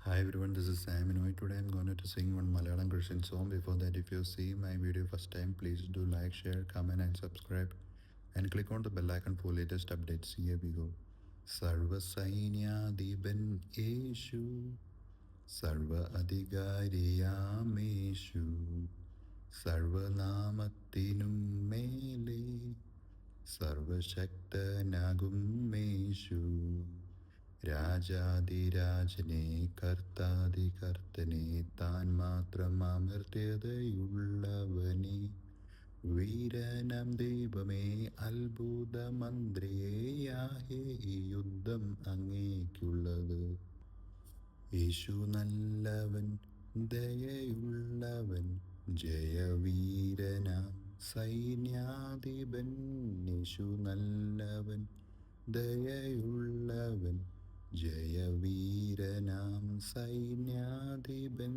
Hi everyone, this is Sam. Today I'm going to sing one Malayalam Christian song. Before that, if you see my video first time, please do like, share, comment, and subscribe, and click on the bell icon for latest updates. Here we go. Sarva Sainyadiban Eshu, Sarva Adhigariyameshu, Sarva Namathinum Mele, Sarva Shakta Nagumeshu. രാജാതിരാജനെ കർത്താതികർത്തനെ താൻ മാത്രം അമർത്യതയുള്ളവനെ വീരനം ദൈവമേ അത്ഭുത മന്ത്രിയേ യാഹേ ഈ യുദ്ധം അങ്ങേക്കുള്ളത്. യേശു നല്ലവൻ ദയയുള്ളവൻ ജയവീരനാം സൈന്യാധിപൻ. യേശു നല്ലവൻ ദയയുള്ളവൻ ജയവീരനാം സൈന്യാധിപൻ.